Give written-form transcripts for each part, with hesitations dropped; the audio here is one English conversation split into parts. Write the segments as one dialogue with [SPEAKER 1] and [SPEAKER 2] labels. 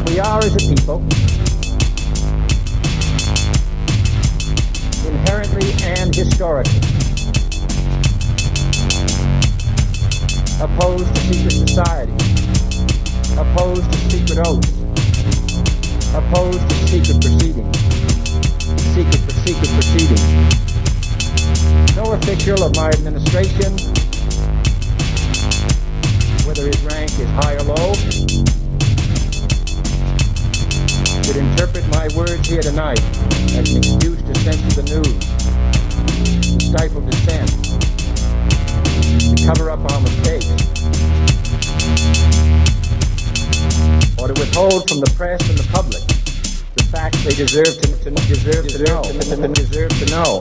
[SPEAKER 1] We are, as a people, inherently and historically opposed to secret society, opposed to secret oaths, opposed to secret proceedings, secret proceedings. No official of my administration, whether his rank is high or low, should interpret my words here tonight as an excuse to censor the news, to stifle dissent, to cover up our mistakes, or to withhold from the press and the public the facts they deserve to know.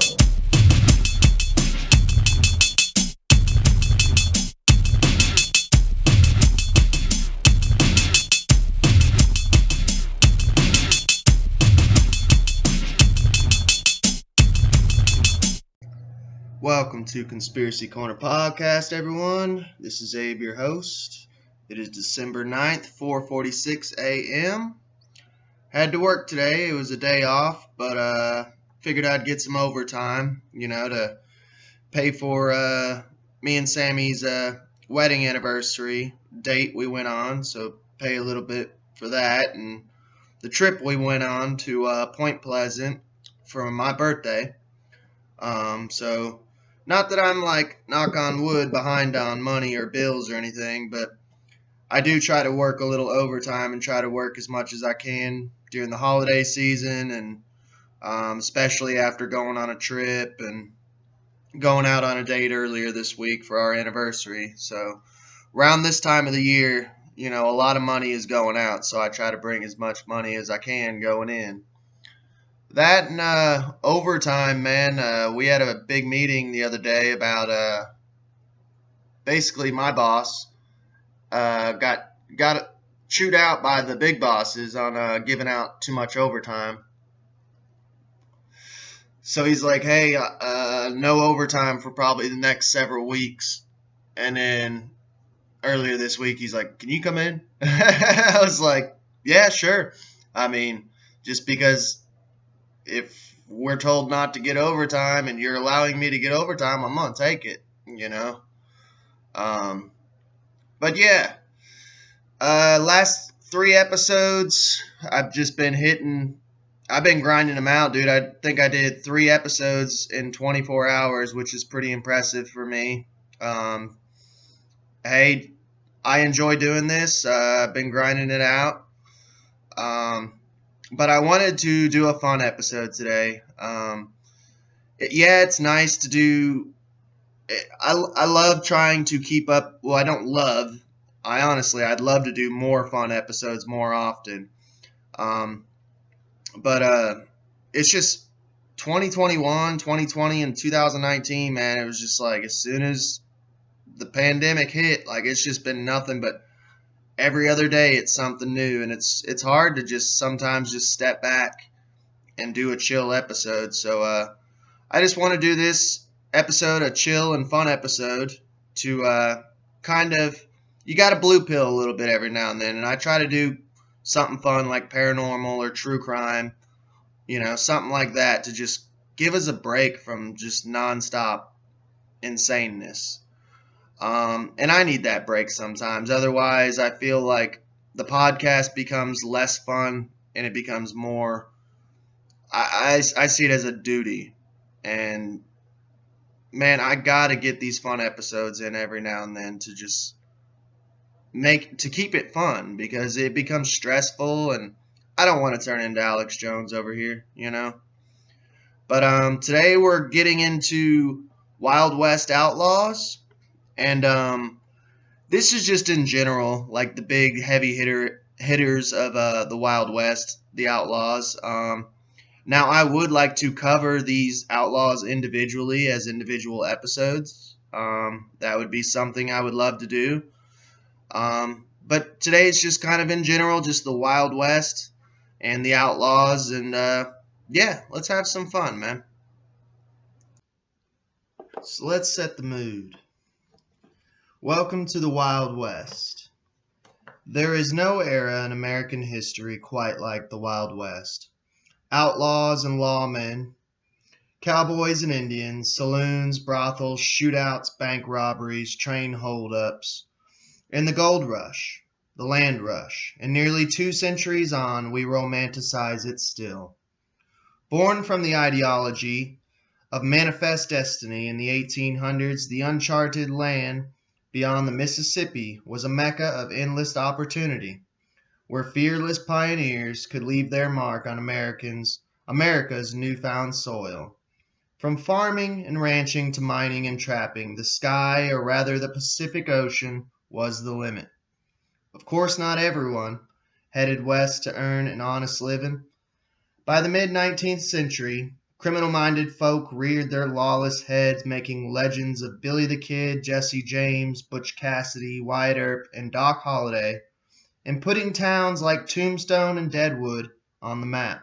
[SPEAKER 2] Welcome to Conspiracy Corner Podcast, everyone. This is Abe, your host. It is December 9th, 4:46 a.m. Had to work today. It was a day off, but figured I'd get some overtime, to pay for me and Sammy's wedding anniversary date we went on, so pay a little bit for that, and the trip we went on to Point Pleasant for my birthday. So not that I'm knock on wood, behind on money or bills or anything, but I do try to work a little overtime and try to work as much as I can during the holiday season, and especially after going on a trip and going out on a date earlier this week for our anniversary. So around this time of the year, a lot of money is going out, so I try to bring as much money as I can going in. That and overtime, man, we had a big meeting the other day about basically my boss got chewed out by the big bosses on giving out too much overtime. So he's like, hey, no overtime for probably the next several weeks. And then earlier this week, he's like, can you come in? I was like, yeah, sure. I mean, just because if we're told not to get overtime and you're allowing me to get overtime, I'm going to take it, But yeah, last 3 episodes, I've been grinding them out, dude. I think I did 3 episodes in 24 hours, which is pretty impressive for me. Hey, I enjoy doing this. I've been grinding it out. But I wanted to do a fun episode today. It's nice to do. I love trying to keep up. Well, I don't love. I'd love to do more fun episodes more often. But it's just 2021, 2020, and 2019, man. It was just like as soon as the pandemic hit, it's just been nothing but every other day it's something new, and it's hard to sometimes just step back and do a chill episode. So I just want to do this episode a chill and fun episode to you got to blue pill a little bit every now and then, and I try to do something fun like paranormal or true crime, something like that to just give us a break from just nonstop insaneness. And I need that break sometimes. Otherwise, I feel like the podcast becomes less fun and it becomes more. I see it as a duty, and man, I gotta get these fun episodes in every now and then to just keep it fun, because it becomes stressful, and I don't want to turn into Alex Jones over here, But today we're getting into Wild West Outlaws. And this is just in general, the big heavy hitters of the Wild West, the Outlaws. Now, I would like to cover these Outlaws individually as individual episodes. That would be something I would love to do. But today it's just kind of in general, just the Wild West and the Outlaws. And let's have some fun, man. So let's set the mood. Welcome to the Wild West. There is no era in American history quite like the Wild West. Outlaws and lawmen, cowboys and Indians, saloons, brothels, shootouts, bank robberies, train holdups, and the gold rush, the land rush, and nearly 2 centuries on, we romanticize it still. Born from the ideology of manifest destiny in the 1800s, the uncharted land beyond the Mississippi was a mecca of endless opportunity, where fearless pioneers could leave their mark on America's newfound soil. From farming and ranching to mining and trapping, the sky, or rather the Pacific Ocean, was the limit. Of course, not everyone headed west to earn an honest living. By the mid-19th century, criminal-minded folk reared their lawless heads, making legends of Billy the Kid, Jesse James, Butch Cassidy, Wyatt Earp, and Doc Holliday, and putting towns like Tombstone and Deadwood on the map.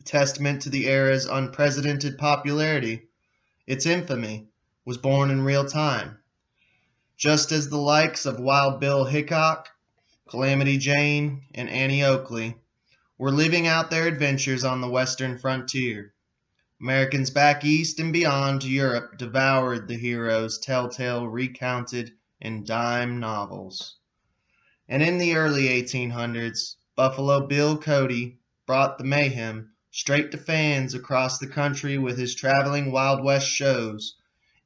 [SPEAKER 2] A testament to the era's unprecedented popularity, its infamy was born in real time. Just as the likes of Wild Bill Hickok, Calamity Jane, and Annie Oakley were living out their adventures on the western frontier, Americans back east and beyond to Europe devoured the heroes' telltale recounted in dime novels. And in the early 1800s, Buffalo Bill Cody brought the mayhem straight to fans across the country with his traveling Wild West shows,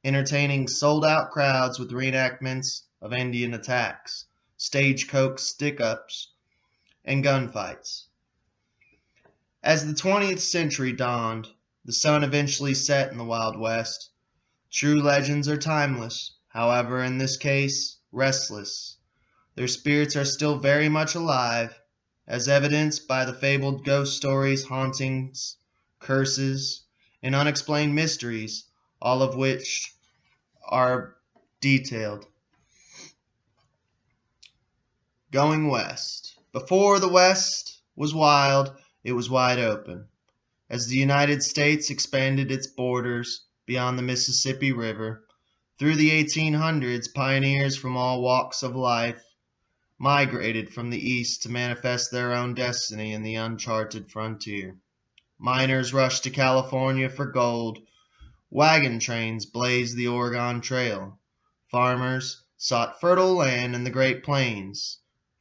[SPEAKER 2] entertaining sold-out crowds with reenactments of Indian attacks, stagecoach stick-ups, and gunfights. As the 20th century dawned, the sun eventually set in the Wild West. True legends are timeless, however, in this case, restless. Their spirits are still very much alive, as evidenced by the fabled ghost stories, hauntings, curses, and unexplained mysteries, all of which are detailed. Going west. Before the West was wild, it was wide open. As the United States expanded its borders beyond the Mississippi River, through the 1800s, pioneers from all walks of life migrated from the east to manifest their own destiny in the uncharted frontier. Miners rushed to California for gold. Wagon trains blazed the Oregon Trail. Farmers sought fertile land in the Great Plains.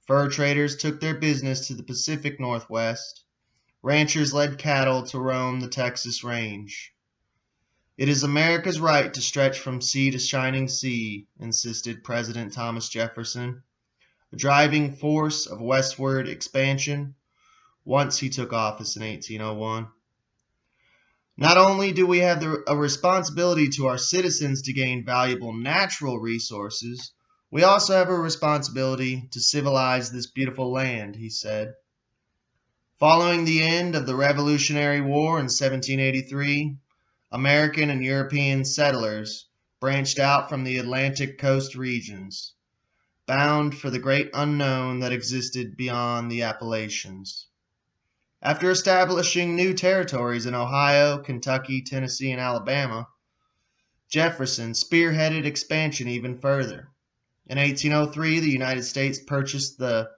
[SPEAKER 2] Fur traders took their business to the Pacific Northwest. Ranchers led cattle to roam the Texas Range. It is America's right to stretch from sea to shining sea, insisted President Thomas Jefferson, a driving force of westward expansion, once he took office in 1801. Not only do we have a responsibility to our citizens to gain valuable natural resources, we also have a responsibility to civilize this beautiful land, he said. Following the end of the Revolutionary War in 1783, American and European settlers branched out from the Atlantic coast regions, bound for the great unknown that existed beyond the Appalachians. After establishing new territories in Ohio, Kentucky, Tennessee, and Alabama, Jefferson spearheaded expansion even further. In 1803, the United States purchased the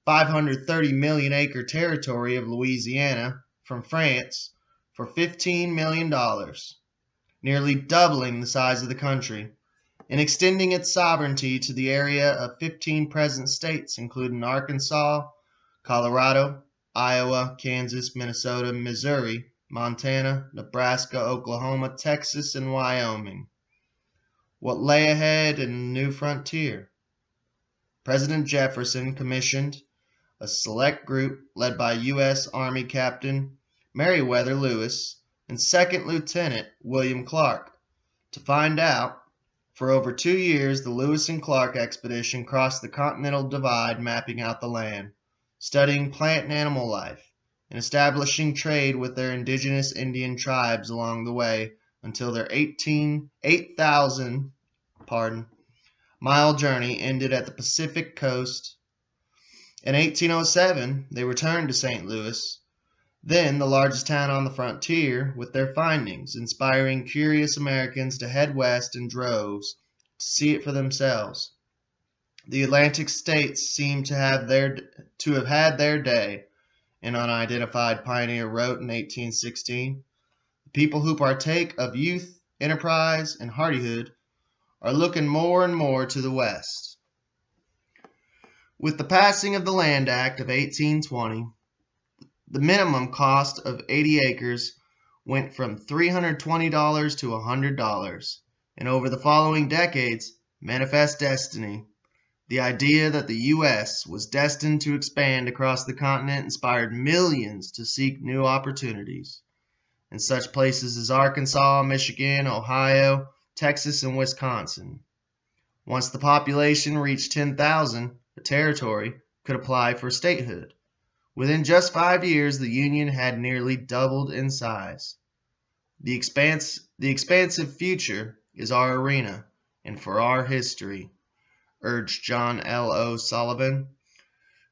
[SPEAKER 2] 530 million acre territory of Louisiana from France for $15 million, nearly doubling the size of the country, and extending its sovereignty to the area of 15 present states, including Arkansas, Colorado, Iowa, Kansas, Minnesota, Missouri, Montana, Nebraska, Oklahoma, Texas, and Wyoming. What lay ahead in the new frontier? President Jefferson commissioned a select group led by U.S. Army Captain Meriwether Lewis and Second Lieutenant William Clark to find out. For over 2 years, the Lewis and Clark expedition crossed the Continental Divide, mapping out the land, studying plant and animal life, and establishing trade with their indigenous Indian tribes along the way until their 8,000-mile journey ended at the Pacific coast. In 1807, they returned to St. Louis, then the largest town on the frontier, with their findings, inspiring curious Americans to head west in droves to see it for themselves. The Atlantic states seem to have had their day, an unidentified pioneer wrote in 1816. The people who partake of youth, enterprise, and hardihood are looking more and more to the West. With the passing of the Land Act of 1820, the minimum cost of 80 acres went from $320 to $100, and over the following decades, manifest destiny. The idea that the U.S. was destined to expand across the continent inspired millions to seek new opportunities. In such places as Arkansas, Michigan, Ohio, Texas, and Wisconsin. Once the population reached 10,000, a territory could apply for statehood. Within just 5 years, the Union had nearly doubled in size. The expansive future is our arena, and for our history, urged John L. O. Sullivan,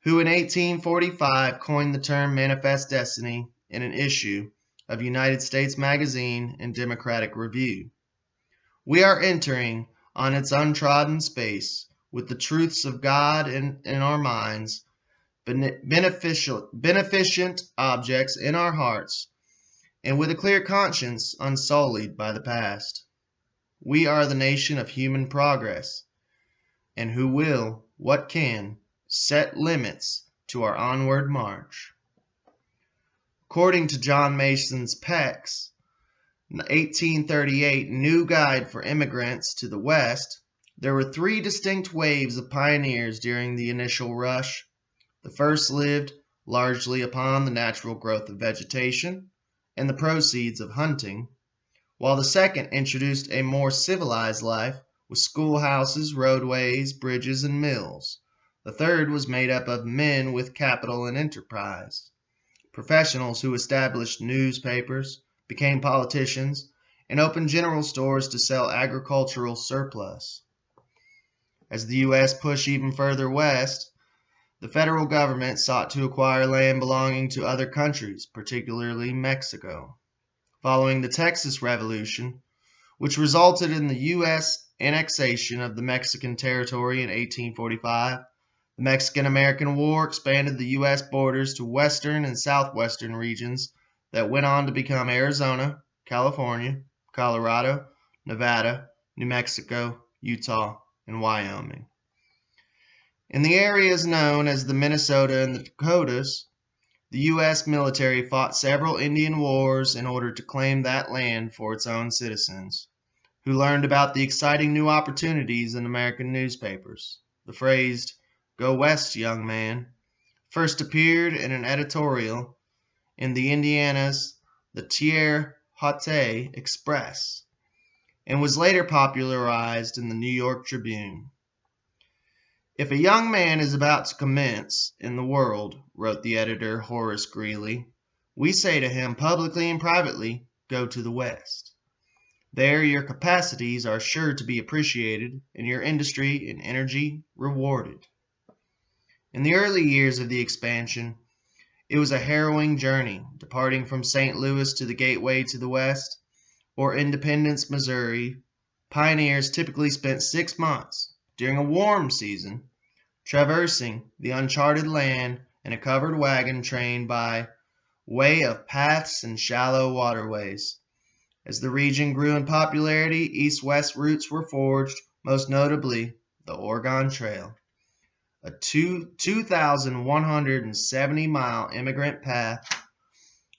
[SPEAKER 2] who in 1845 coined the term manifest destiny in an issue of United States Magazine and Democratic Review. We are entering on its untrodden space with the truths of God in our minds, beneficent objects in our hearts, and with a clear conscience unsullied by the past. We are the nation of human progress, and who will, what can, set limits to our onward march. According to John Mason's Peck's 1838 New Guide for Immigrants to the West, there were 3 distinct waves of pioneers during the initial rush. The first lived largely upon the natural growth of vegetation and the proceeds of hunting, while the second introduced a more civilized life with schoolhouses, roadways, bridges, and mills. The third was made up of men with capital and enterprise, professionals who established newspapers, became politicians, and opened general stores to sell agricultural surplus. As the U.S. pushed even further west, the federal government sought to acquire land belonging to other countries, particularly Mexico. Following the Texas Revolution, which resulted in the U.S. annexation of the Mexican territory in 1845, the Mexican-American War expanded the U.S. borders to western and southwestern regions that went on to become Arizona, California, Colorado, Nevada, New Mexico, Utah, and Wyoming. In the areas known as the Minnesota and the Dakotas, the U.S. military fought several Indian wars in order to claim that land for its own citizens, who learned about the exciting new opportunities in American newspapers. The phrase, "Go west, young man," first appeared in an editorial in the Indiana's The Tiers Haute Express, and was later popularized in the New York Tribune. "If a young man is about to commence in the world," wrote the editor Horace Greeley, "we say to him publicly and privately, go to the West. There your capacities are sure to be appreciated and your industry and energy rewarded." In the early years of the expansion, it was a harrowing journey, departing from St. Louis to the gateway to the West, or Independence, Missouri. Pioneers typically spent 6 months during a warm season traversing the uncharted land in a covered wagon train by way of paths and shallow waterways. As the region grew in popularity, east-west routes were forged, most notably the Oregon Trail, a 2,170-mile immigrant path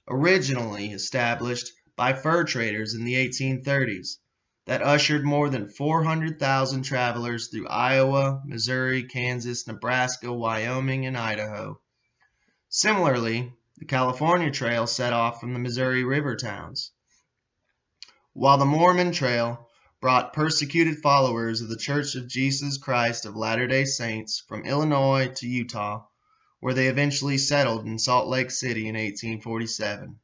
[SPEAKER 2] originally established by fur traders in the 1830s that ushered more than 400,000 travelers through Iowa, Missouri, Kansas, Nebraska, Wyoming, and Idaho. Similarly, the California Trail set off from the Missouri River towns, while the Mormon Trail brought persecuted followers of the Church of Jesus Christ of Latter-day Saints from Illinois to Utah, where they eventually settled in Salt Lake City in 1847.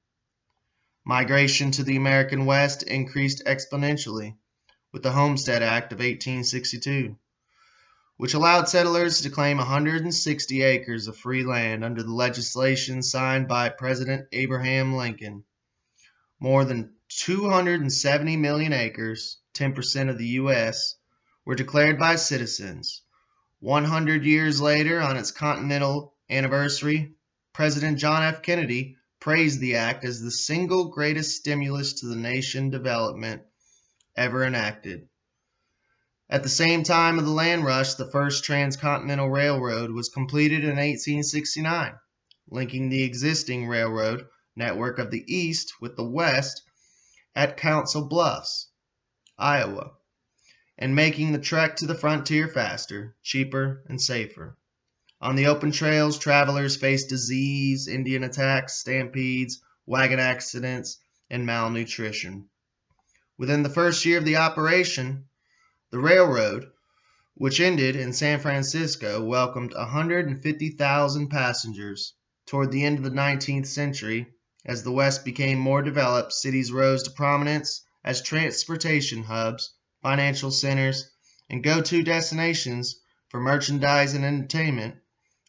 [SPEAKER 2] Migration to the American West increased exponentially with the Homestead Act of 1862, which allowed settlers to claim 160 acres of free land under the legislation signed by President Abraham Lincoln. More than 270 million acres, 10% of the U.S., were declared by citizens, 100 years later, on its Continental anniversary, President John F. Kennedy praised the act as the single greatest stimulus to the nation development ever enacted. At the same time of the land rush, the first Transcontinental Railroad was completed in 1869, linking the existing railroad network of the East with the West at Council Bluffs, Iowa, and making the trek to the frontier faster, cheaper, and safer. On the open trails, travelers faced disease, Indian attacks, stampedes, wagon accidents, and malnutrition. Within the first year of the operation, the railroad, which ended in San Francisco, welcomed 150,000 passengers. Toward the end of the 19th century, as the West became more developed, cities rose to prominence as transportation hubs, financial centers, and go-to destinations for merchandise and entertainment,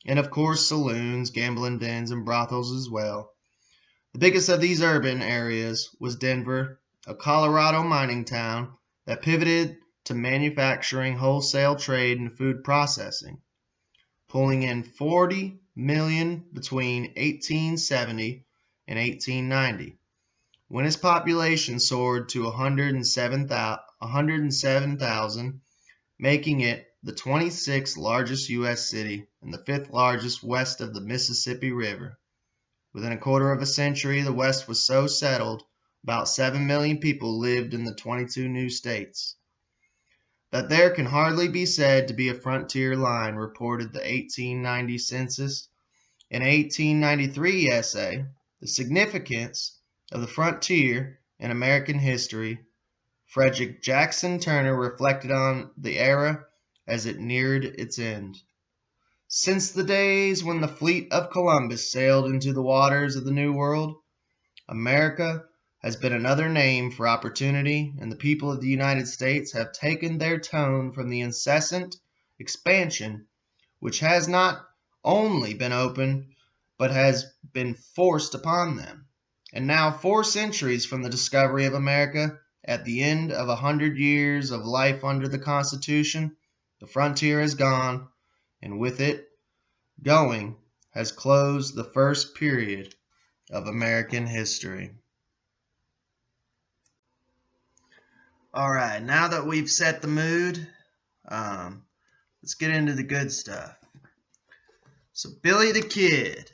[SPEAKER 2] and of course saloons, gambling dens, and brothels as well. The biggest of these urban areas was Denver, a Colorado mining town that pivoted to manufacturing, wholesale trade, and food processing, pulling in $40 million between 1870 and 1890, when its population soared to 107,000, making it the 26th largest U.S. city and the 5th largest west of the Mississippi River. Within a quarter of a century, the West was so settled, about 7 million people lived in the 22 new states, that there can hardly be said to be a frontier line, reported the 1890 census. In 1893 essay, The Significance of the Frontier in American History, Frederick Jackson Turner reflected on the era as it neared its end. Since the days when the fleet of Columbus sailed into the waters of the New World, America has been another name for opportunity, and the people of the United States have taken their tone from the incessant expansion which has not only been open, but has been forced upon them. And now, 4 centuries from the discovery of America, at the end of 100 years of life under the Constitution, the frontier has gone, and with it, going, has closed the first period of American history. All right, now that we've set the mood, let's get into the good stuff. So, Billy the Kid.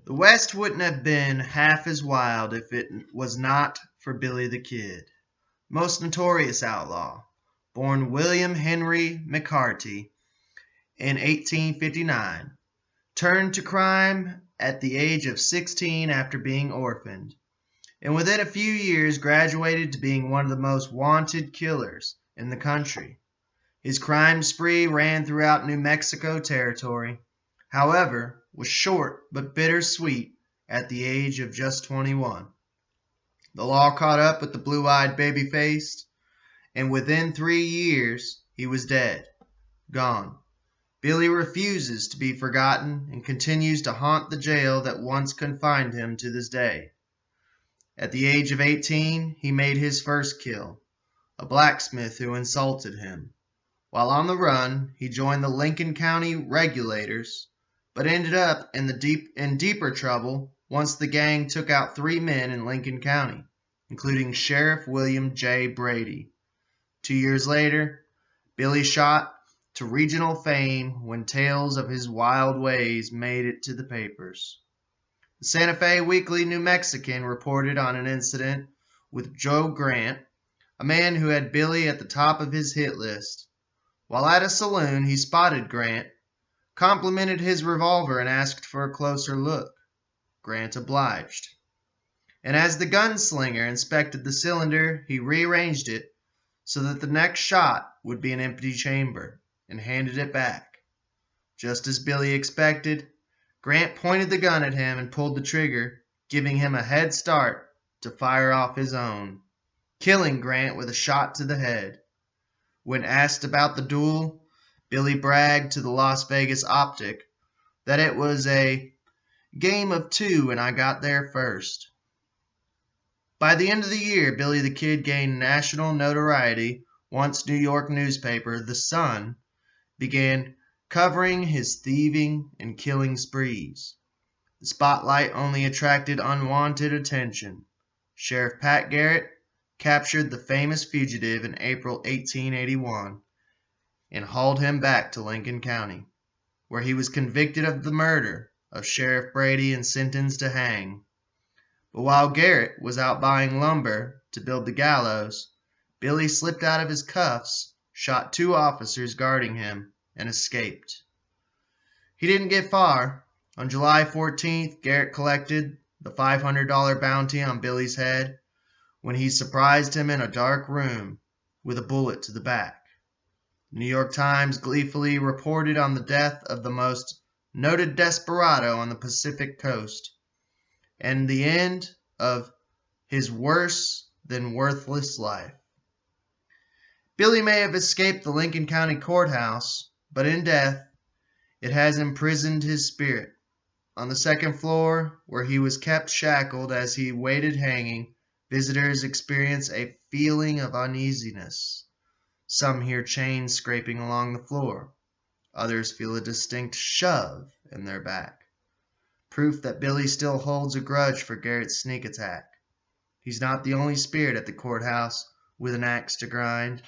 [SPEAKER 2] The West wouldn't have been half as wild if it was not for Billy the Kid, most notorious outlaw, born William Henry Mccarthy in 1859, turned to crime at the age of 16 after being orphaned, and within a few years graduated to being one of the most wanted killers in the country. His crime spree ran throughout New Mexico territory, however, was short but bittersweet at the age of just 21. The law caught up with the blue-eyed baby-faced, and within 3 years he was dead, gone. Billy refuses to be forgotten and continues to haunt the jail that once confined him to this day. At the age of 18, he made his first kill, a blacksmith who insulted him. While on the run, he joined the Lincoln County Regulators, but ended up in deeper trouble once the gang took out 3 men in Lincoln County, including Sheriff William J. Brady. 2 years later, Billy shot to regional fame when tales of his wild ways made it to the papers. The Santa Fe Weekly New Mexican reported on an incident with Joe Grant, a man who had Billy at the top of his hit list. While at a saloon, he spotted Grant, complimented his revolver, and asked for a closer look. Grant obliged. And as the gunslinger inspected the cylinder, he rearranged it so that the next shot would be an empty chamber, and handed it back. Just as Billy expected, Grant pointed the gun at him and pulled the trigger, giving him a head start to fire off his own, killing Grant with a shot to the head. When asked about the duel, Billy bragged to the Las Vegas Optic that it was a game of 2 and I got there first. By the end of the year, Billy the Kid gained national notoriety once New York newspaper The Sun began covering his thieving and killing sprees. The spotlight only attracted unwanted attention. Sheriff Pat Garrett captured the famous fugitive in April 1881 and hauled him back to Lincoln County, where he was convicted of the murder of Sheriff Brady and sentenced to hang. But while Garrett was out buying lumber to build the gallows, Billy slipped out of his cuffs, shot 2 officers guarding him, and escaped. He didn't get far. On July 14th, Garrett collected the $500 bounty on Billy's head when he surprised him in a dark room with a bullet to the back. The New York Times gleefully reported on the death of the most noted desperado on the Pacific coast and the end of his worse than worthless life. Billy may have escaped the Lincoln County Courthouse, but in death, it has imprisoned his spirit. On the 2nd floor, where he was kept shackled as he waited hanging, visitors experience a feeling of uneasiness. Some hear chains scraping along the floor. Others feel a distinct shove in their back. Proof that Billy still holds a grudge for Garrett's sneak attack. He's not the only spirit at the courthouse with an axe to grind.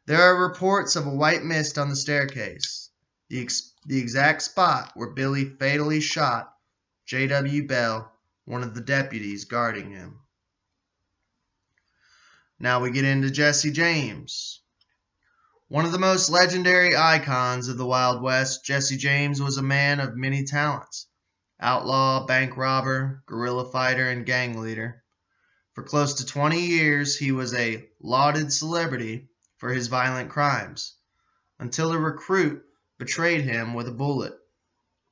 [SPEAKER 2] There are reports of a white mist on the staircase, the exact spot where Billy fatally shot J.W. Bell, one of the deputies guarding him. Now we get into Jesse James. One of the most legendary icons of the Wild West, Jesse James was a man of many talents. Outlaw, bank robber, guerrilla fighter, and gang leader. For close to 20 years, he was a lauded celebrity for his violent crimes, until a recruit betrayed him with a bullet.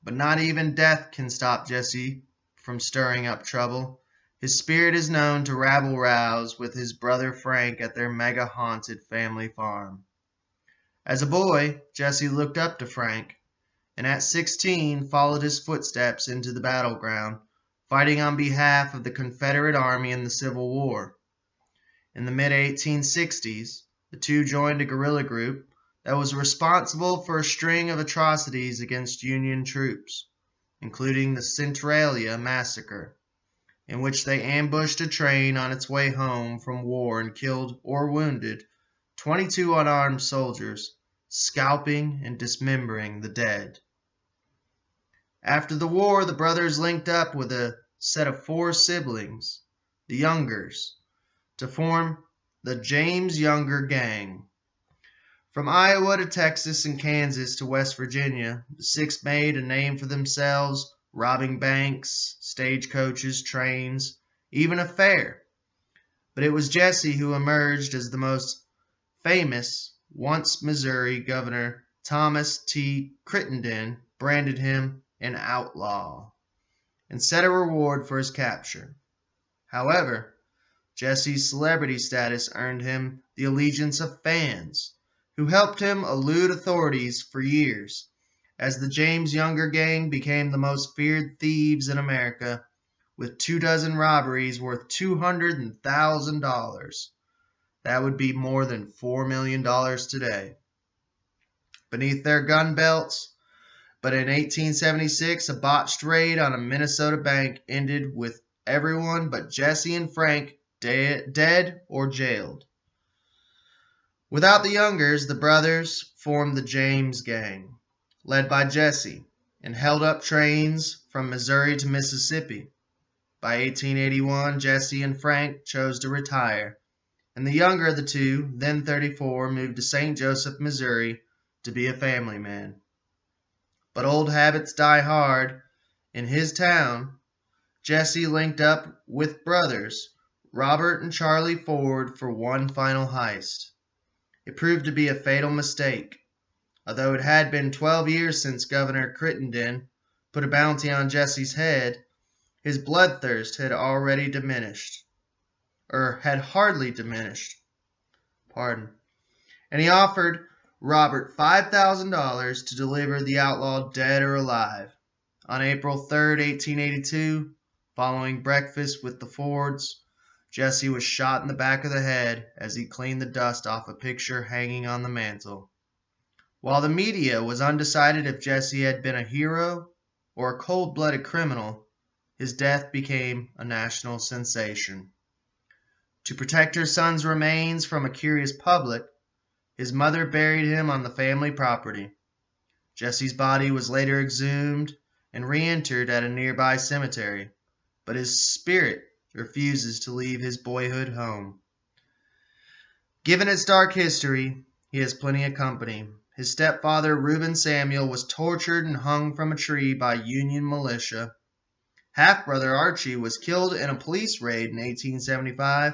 [SPEAKER 2] But not even death can stop Jesse from stirring up trouble. His spirit is known to rabble-rouse with his brother Frank at their mega-haunted family farm. As a boy, Jesse looked up to Frank, and at 16 followed his footsteps into the battleground, fighting on behalf of the Confederate Army in the Civil War. In the mid-1860s, the two joined a guerrilla group that was responsible for a string of atrocities against Union troops, including the Centralia Massacre, in which they ambushed a train on its way home from war and killed or wounded 22 unarmed soldiers, scalping and dismembering the dead. After the war, the brothers linked up with a set of 4 siblings, the Youngers, to form the James Younger Gang. From Iowa to Texas and Kansas to West Virginia, the 6 made a name for themselves, robbing banks, stagecoaches, trains, even a fair. But it was Jesse who emerged as the most famous once Missouri Governor Thomas T. Crittenden branded him an outlaw and set a reward for his capture. However, Jesse's celebrity status earned him the allegiance of fans, who helped him elude authorities for years, as the James Younger Gang became the most feared thieves in America, with 24 robberies worth $200,000. That would be more than $4 million today. Beneath their gun belts, but in 1876, a botched raid on a Minnesota bank ended with everyone but Jesse and Frank dead or jailed. Without the Youngers, the brothers formed the James Gang, led by Jesse, and held up trains from Missouri to Mississippi. By 1881, Jesse and Frank chose to retire, and the younger of the two, then 34, moved to St. Joseph, Missouri, to be a family man. But old habits die hard. In his town, Jesse linked up with brothers Robert and Charlie Ford for one final heist. It proved to be a fatal mistake. Although it had been 12 years since Governor Crittenden put a bounty on Jesse's head, his bloodthirst had already diminished. Had hardly diminished. And he offered Robert $5,000 to deliver the outlaw dead or alive. On April 3, 1882, following breakfast with the Fords, Jesse was shot in the back of the head as he cleaned the dust off a picture hanging on the mantel. While the media was undecided if Jesse had been a hero or a cold-blooded criminal, his death became a national sensation. To protect her son's remains from a curious public, his mother buried him on the family property. Jesse's body was later exhumed and re-interred at a nearby cemetery, but his spirit refuses to leave his boyhood home. Given its dark history, he has plenty of company. His stepfather, Reuben Samuel, was tortured and hung from a tree by Union militia. Half-brother Archie was killed in a police raid in 1875,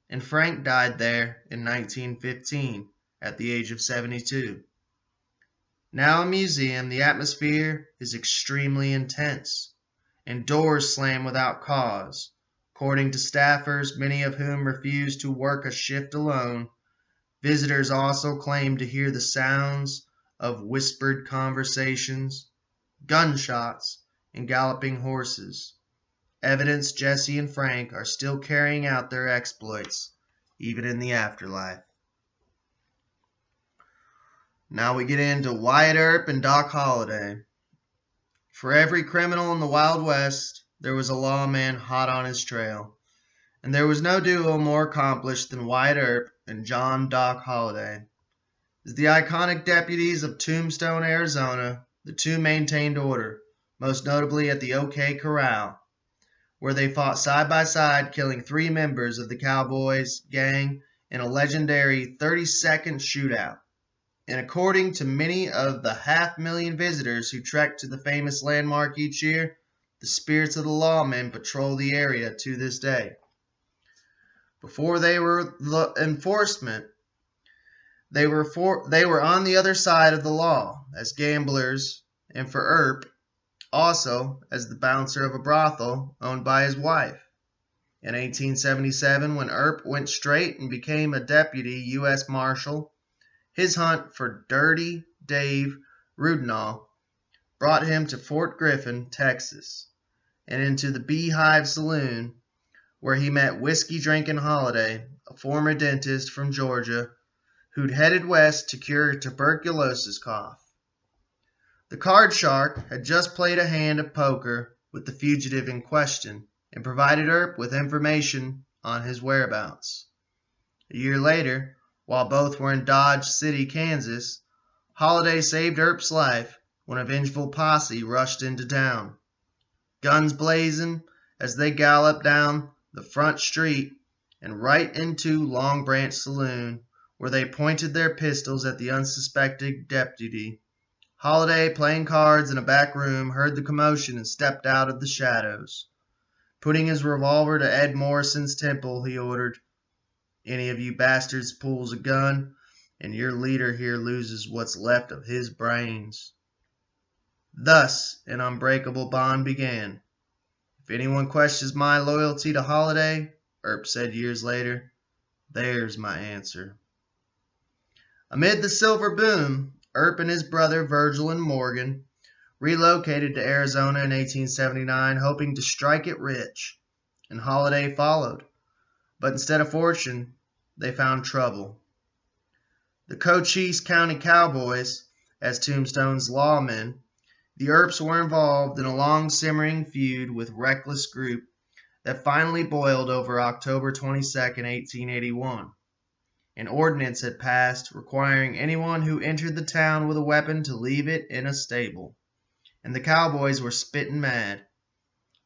[SPEAKER 2] and Frank died there in 1915 at the age of 72. Now a museum, the atmosphere is extremely intense, and doors slam without cause. According to staffers, many of whom refuse to work a shift alone, visitors also claim to hear the sounds of whispered conversations, gunshots, and galloping horses. Evidence Jesse and Frank are still carrying out their exploits, even in the afterlife. Now we get into Wyatt Earp and Doc Holliday. For every criminal in the Wild West, there was a lawman hot on his trail. And there was no duo more accomplished than Wyatt Earp and John Doc Holliday. As the iconic deputies of Tombstone, Arizona, the two maintained order, most notably at the OK Corral, where they fought side by side, killing 3 members of the Cowboys gang in a legendary 30-second shootout. And according to many of the 500,000 visitors who trek to the famous landmark each year, the spirits of the lawmen patrol the area to this day. Before they were the enforcement, they were on the other side of the law as gamblers, and for Earp, also as the bouncer of a brothel owned by his wife. In 1877, when Earp went straight and became a deputy U.S. Marshal, his hunt for Dirty Dave Rudenall brought him to Fort Griffin, Texas, and into the Beehive Saloon, where he met whiskey-drinking Holliday, a former dentist from Georgia, who'd headed west to cure tuberculosis cough. The card shark had just played a hand of poker with the fugitive in question and provided Earp with information on his whereabouts. A year later, while both were in Dodge City, Kansas, Holliday saved Earp's life when a vengeful posse rushed into town. Guns blazing as they galloped down the front street and right into Long Branch Saloon, where they pointed their pistols at the unsuspecting deputy. Holliday, playing cards in a back room, heard the commotion and stepped out of the shadows. Putting his revolver to Ed Morrison's temple, he ordered, "Any of you bastards pulls a gun, and your leader here loses what's left of his brains." Thus an unbreakable bond began. "If anyone questions my loyalty to Holliday," Earp said years later, "there's my answer." Amid the silver boom, Earp and his brother Virgil and Morgan relocated to Arizona in 1879, hoping to strike it rich, and Holliday followed. But instead of fortune, they found trouble. The Cochise County Cowboys, as Tombstone's lawmen, the Earps were involved in a long simmering feud with reckless group that finally boiled over October 22, 1881. An ordinance had passed requiring anyone who entered the town with a weapon to leave it in a stable, and the Cowboys were spitting mad.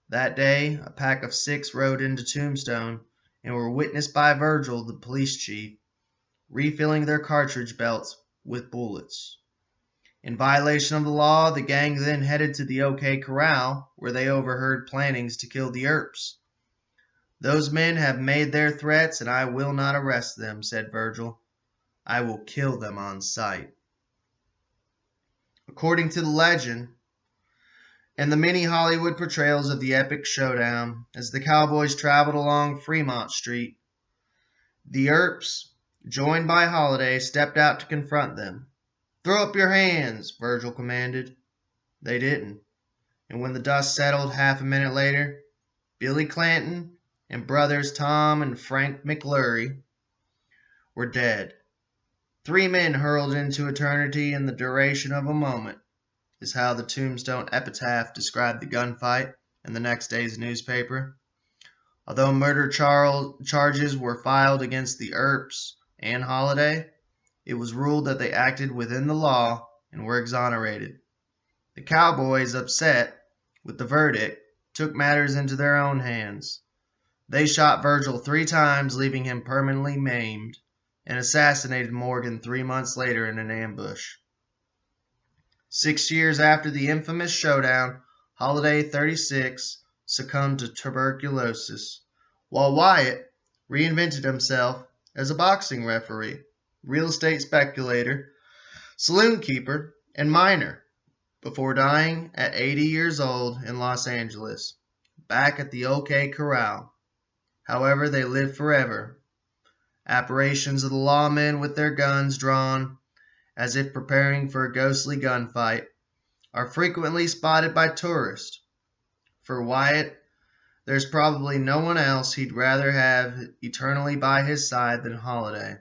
[SPEAKER 2] That day, a pack of 6 rode into Tombstone and were witnessed by Virgil, the police chief, refilling their cartridge belts with bullets. In violation of the law, the gang then headed to the OK Corral, where they overheard plannings to kill the Earps. "Those men have made their threats, and I will not arrest them," said Virgil. "I will kill them on sight." According to the legend and the many Hollywood portrayals of the epic showdown, as the Cowboys traveled along Fremont Street, the Earps, joined by Holliday, stepped out to confront them. "Throw up your hands," Virgil commanded. They didn't, and when the dust settled half a minute later, Billy Clanton and brothers Tom and Frank McClurry were dead. 3 men hurled into eternity in the duration of a moment, is how the Tombstone epitaph described the gunfight in the next day's newspaper. Although murder charges were filed against the Earps and Holliday, it was ruled that they acted within the law and were exonerated. The cowboys, upset with the verdict, took matters into their own hands. They shot Virgil 3 times, leaving him permanently maimed, and assassinated Morgan 3 months later in an ambush. 6 years after the infamous showdown, Holliday, 36, succumbed to tuberculosis, while Wyatt reinvented himself as a boxing referee, real estate speculator, saloon keeper, and miner, before dying at 80 years old in Los Angeles, back at the OK Corral. However, they live forever. Apparitions of the lawmen with their guns drawn, as if preparing for a ghostly gunfight, are frequently spotted by tourists. For Wyatt, there's probably no one else he'd rather have eternally by his side than Holliday.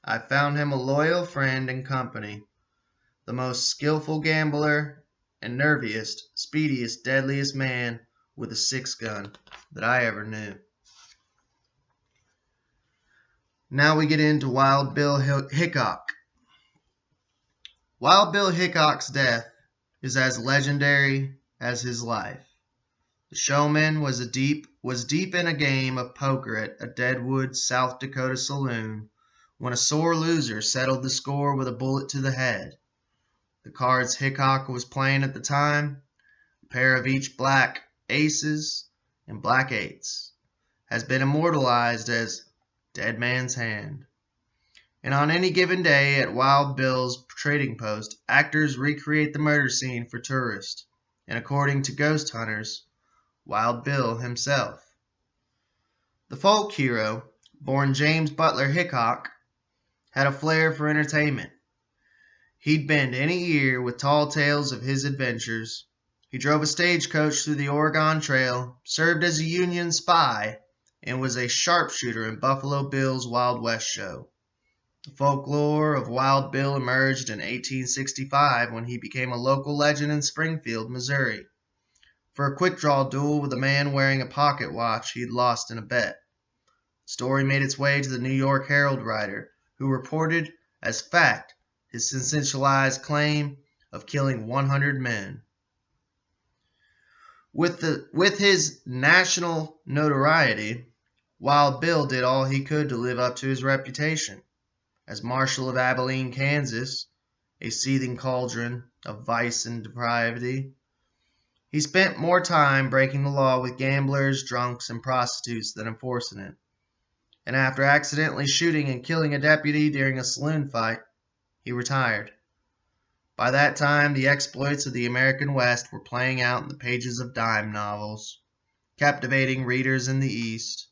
[SPEAKER 2] I found him a loyal friend and company, the most skillful gambler and nerviest, speediest, deadliest man with a 6-gun that I ever knew. Now we get into Wild Bill Hickok. Wild Bill Hickok's death is as legendary as his life. The showman was deep in a game of poker at a Deadwood, South Dakota saloon when a sore loser settled the score with a bullet to the head. The cards Hickok was playing at the time, a pair of each black aces and black eights, has been immortalized as Dead Man's Hand. And on any given day at Wild Bill's trading post, actors recreate the murder scene for tourists, and according to ghost hunters, Wild Bill himself. The folk hero, born James Butler Hickok, had a flair for entertainment. He'd bend any ear with tall tales of his adventures. He drove a stagecoach through the Oregon Trail, served as a Union spy, and was a sharpshooter in Buffalo Bill's Wild West show. The folklore of Wild Bill emerged in 1865 when he became a local legend in Springfield, Missouri, for a quick-draw duel with a man wearing a pocket watch he'd lost in a bet. The story made its way to the New York Herald writer, who reported as fact his sensationalized claim of killing 100 men. With his national notoriety, Wild Bill did all he could to live up to his reputation. As Marshal of Abilene, Kansas, a seething cauldron of vice and depravity, he spent more time breaking the law with gamblers, drunks, and prostitutes than enforcing it. And after accidentally shooting and killing a deputy during a saloon fight, he retired. By that time, the exploits of the American West were playing out in the pages of dime novels, captivating readers in the East,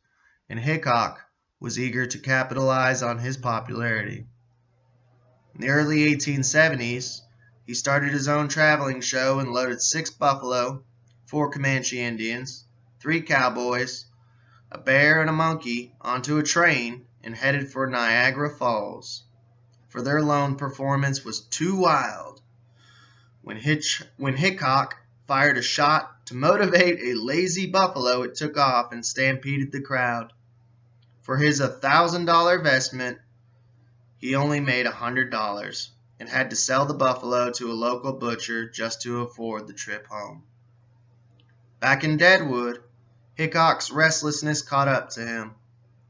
[SPEAKER 2] and Hickok was eager to capitalize on his popularity. In the early 1870s, he started his own traveling show and loaded 6 buffalo, 4 Comanche Indians, 3 cowboys, a bear, and a monkey onto a train and headed for Niagara Falls. For their lone performance was too wild. When Hickok fired a shot to motivate a lazy buffalo, it took off and stampeded the crowd. For his $1,000 investment, he only made $100 and had to sell the buffalo to a local butcher just to afford the trip home. Back in Deadwood, Hickok's restlessness caught up to him.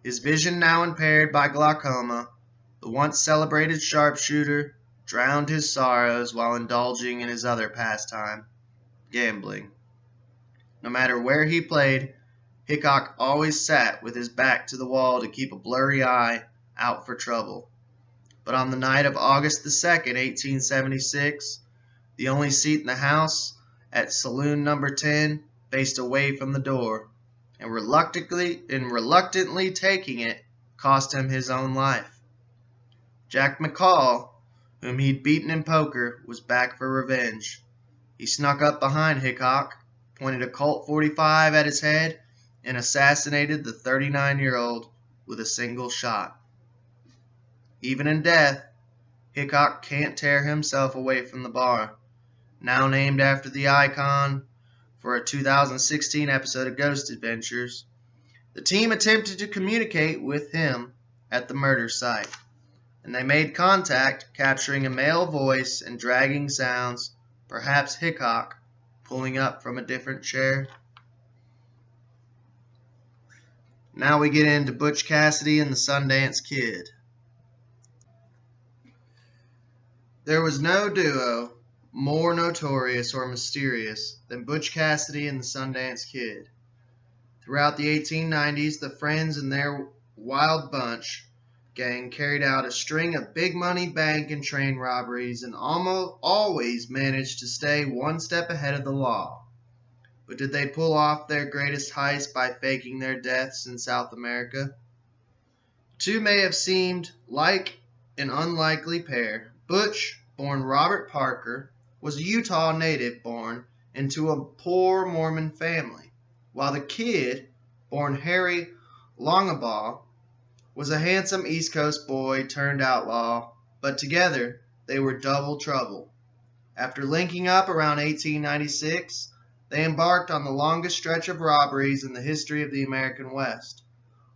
[SPEAKER 2] His vision now impaired by glaucoma, the once celebrated sharpshooter drowned his sorrows while indulging in his other pastime, gambling. No matter where he played, Hickok always sat with his back to the wall to keep a blurry eye out for trouble. But on the night of August the 2nd, 1876, the only seat in the house at saloon number 10 faced away from the door, and reluctantly taking it cost him his own life. Jack Mccall, whom he'd beaten in poker, was back for revenge. He snuck up behind Hickok, pointed a Colt .45 at his head, and assassinated the 39-year-old with a single shot. Even in death, Hickok can't tear himself away from the bar, now named after the icon for a 2016 episode of Ghost Adventures. The team attempted to communicate with him at the murder site, and they made contact, capturing a male voice and dragging sounds, perhaps Hickok pulling up from a different chair. Now we get into Butch Cassidy and the Sundance Kid. There was no duo more notorious or mysterious than Butch Cassidy and the Sundance Kid. Throughout the 1890s, the Friends and their Wild Bunch gang carried out a string of big money bank and train robberies and almost always managed to stay one step ahead of the law. But did they pull off their greatest heist by faking their deaths in South America? Two may have seemed like an unlikely pair. Butch, born Robert Parker, was a Utah native born into a poor Mormon family, while the Kid, born Harry Longabaugh, was a handsome East Coast boy turned outlaw, but together they were double trouble. After linking up around 1896, they embarked on the longest stretch of robberies in the history of the American West,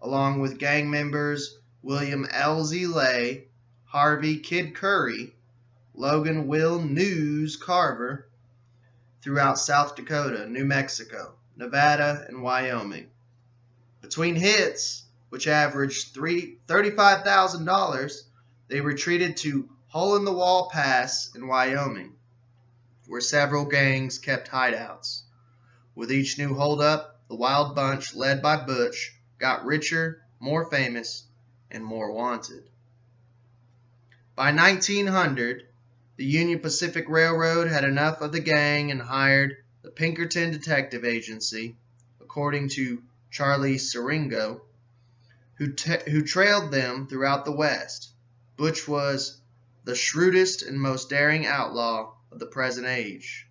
[SPEAKER 2] along with gang members William L.Z. Lay, Harvey Kid Curry, Logan Will News Carver, throughout South Dakota, New Mexico, Nevada, and Wyoming. Between hits, which averaged $35,000, they retreated to Hole-in-the-Wall Pass in Wyoming, where several gangs kept hideouts. With each new holdup, the Wild Bunch, led by Butch, got richer, more famous, and more wanted. By 1900, the Union Pacific Railroad had enough of the gang and hired the Pinkerton Detective Agency, according to Charlie Siringo, who trailed them throughout the West. Butch was the shrewdest and most daring outlaw of the present age.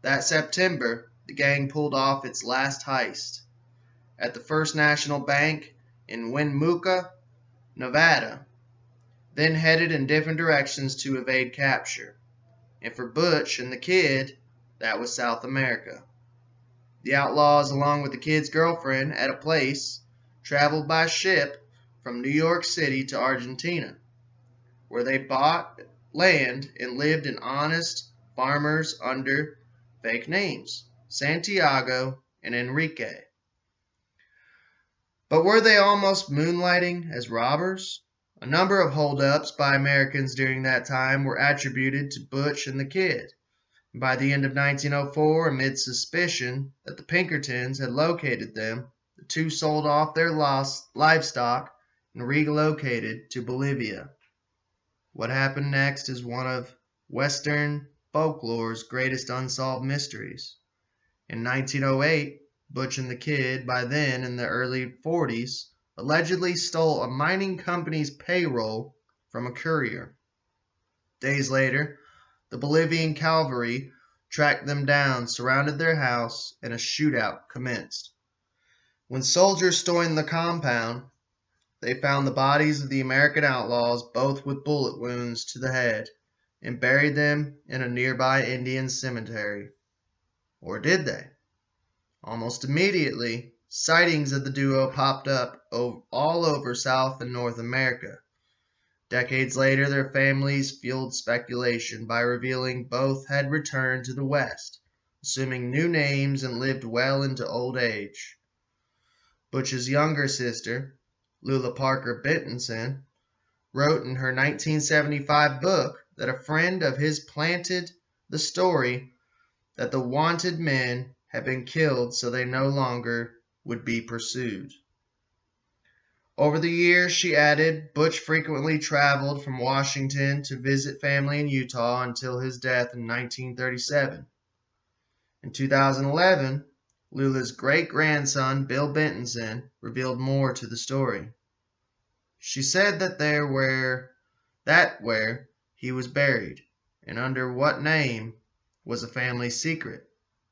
[SPEAKER 2] That September, the gang pulled off its last heist at the First National Bank in Winnemucca, Nevada, then headed in different directions to evade capture. And for Butch and the Kid, that was South America. The Outlaws, along with the Kid's girlfriend, at a place, traveled by ship from New York City to Argentina, where they bought land and lived in honest farmers under fake names, Santiago and Enrique. But were they almost moonlighting as robbers? A number of holdups by Americans during that time were attributed to Butch and the Kid. By the end of 1904, amid suspicion that the Pinkertons had located them, the two sold off their lost livestock and relocated to Bolivia. What happened next is one of Western folklore's greatest unsolved mysteries. In 1908, Butch and the Kid, by then in the early 40s, allegedly stole a mining company's payroll from a courier. Days later, the Bolivian cavalry tracked them down, surrounded their house, and a shootout commenced. When soldiers stormed the compound, they found the bodies of the American outlaws, both with bullet wounds to the head, and buried them in a nearby Indian cemetery. Or did they? Almost immediately, sightings of the duo popped up all over South and North America. Decades later, their families fueled speculation by revealing both had returned to the West, assuming new names and lived well into old age. Butch's younger sister, Lula Parker Bentonson, wrote in her 1975 book that a friend of his planted the story that the wanted men had been killed so they no longer would be pursued. Over the years, she added, Butch frequently traveled from Washington to visit family in Utah until his death in 1937. In 2011, Lula's great-grandson, Bill Bentonson, revealed more to the story. She said that where he was buried, and under what name, was a family secret,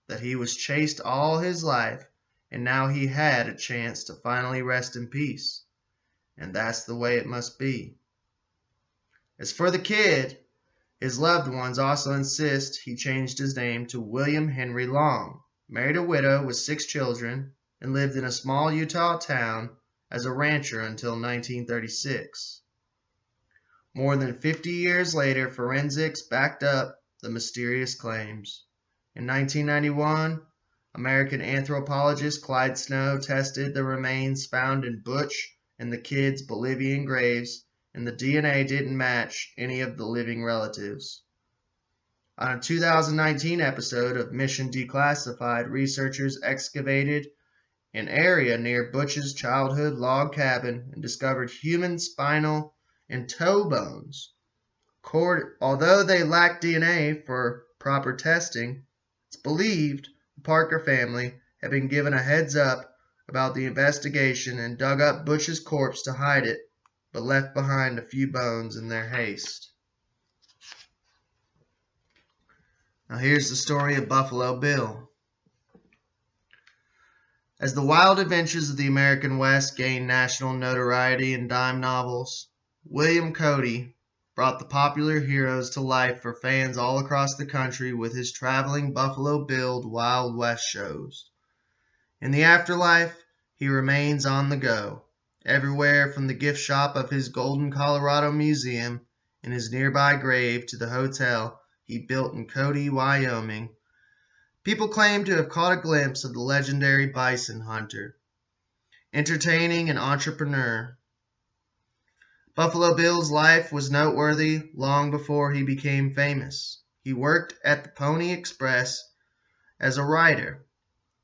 [SPEAKER 2] that he was chased all his life, and now he had a chance to finally rest in peace. And that's the way it must be. As for the kid, his loved ones also insist he changed his name to William Henry Long, married a widow with 6 children, and lived in a small Utah town as a rancher until 1936. More than 50 years later, forensics backed up the mysterious claims. In 1991, American anthropologist Clyde Snow tested the remains found in Butch and the kids' Bolivian graves, and the DNA didn't match any of the living relatives. On a 2019 episode of Mission Declassified, researchers excavated an area near Butch's childhood log cabin and discovered human spinal and toe bones. Although they lacked DNA for proper testing, it's believed the Parker family had been given a heads up about the investigation and dug up Butch's corpse to hide it, but left behind a few bones in their haste. Now here's the story of Buffalo Bill. As the wild adventures of the American West gained national notoriety in dime novels, William Cody brought the popular heroes to life for fans all across the country with his traveling Buffalo Bill Wild West shows. In the afterlife, he remains on the go, everywhere from the gift shop of his Golden, Colorado museum in his nearby grave to the hotel he built in Cody, Wyoming. People claim to have caught a glimpse of the legendary bison hunter, entertaining an entrepreneur. Buffalo Bill's life was noteworthy long before he became famous. He worked at the Pony Express as a writer,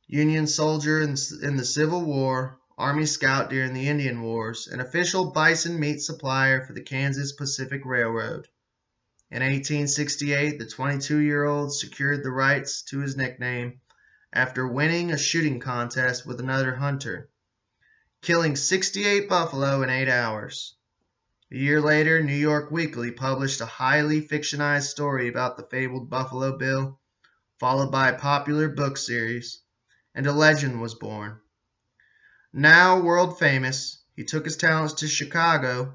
[SPEAKER 2] Union soldier in the Civil War, Army Scout during the Indian Wars, an official bison meat supplier for the Kansas Pacific Railroad. In 1868, the 22-year-old secured the rights to his nickname after winning a shooting contest with another hunter, killing 68 buffalo in 8 hours. A year later, New York Weekly published a highly fictionized story about the fabled Buffalo Bill, followed by a popular book series, and a legend was born. Now world famous, he took his talents to Chicago,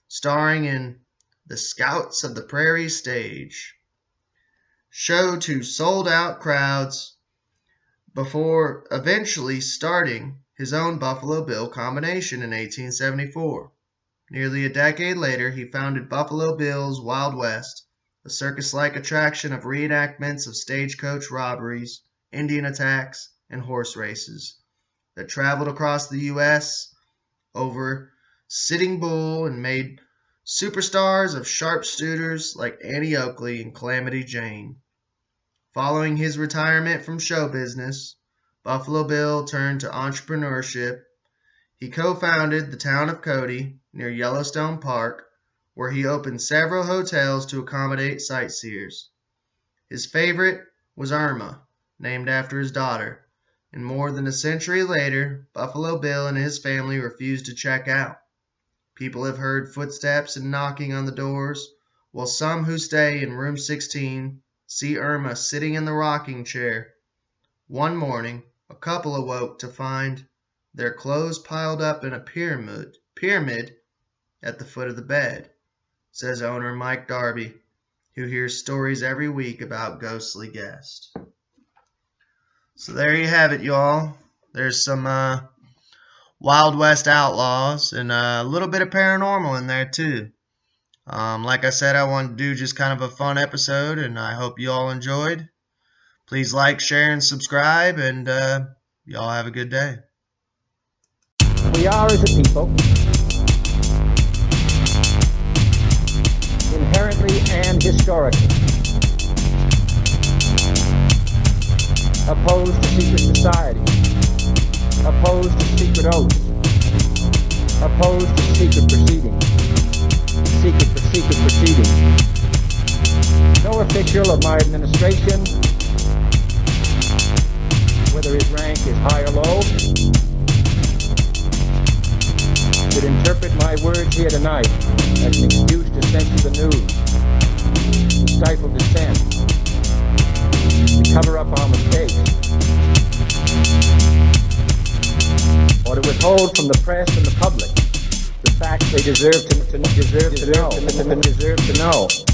[SPEAKER 2] starring in The Scouts of the Prairie stage show to sold-out crowds before eventually starting his own Buffalo Bill combination in 1874. Nearly a decade later, he founded Buffalo Bill's Wild West, a circus-like attraction of reenactments of stagecoach robberies, Indian attacks, and horse races that traveled across the U.S. over Sitting Bull and made superstars of sharpshooters like Annie Oakley and Calamity Jane. Following his retirement from show business, Buffalo Bill turned to entrepreneurship. He co-founded the town of Cody near Yellowstone Park, where he opened several hotels to accommodate sightseers. His favorite was Irma, named after his daughter, and more than a century later, Buffalo Bill and his family refused to check out. People have heard footsteps and knocking on the doors, while some who stay in room 16 see Irma sitting in the rocking chair. One morning, a couple awoke to find their clothes piled up in a pyramid at the foot of the bed, says owner Mike Darby, who hears stories every week about ghostly guests. So there you have it, y'all. There's some Wild West Outlaws and a little bit of paranormal in there too. Like I said, I wanted to do just kind of a fun episode, and I hope you all enjoyed. Please like, share, and subscribe, and y'all have a good day.
[SPEAKER 1] We are, as a people, inherently and historically opposed to secret society, opposed to secret oaths, opposed to secret proceedings, secret proceedings. No official of my administration, whether his rank is high or low, should interpret my words here tonight as an excuse to censor the news, to stifle dissent, to cover up our mistakes, or to withhold from the press and the public the facts they deserve to know.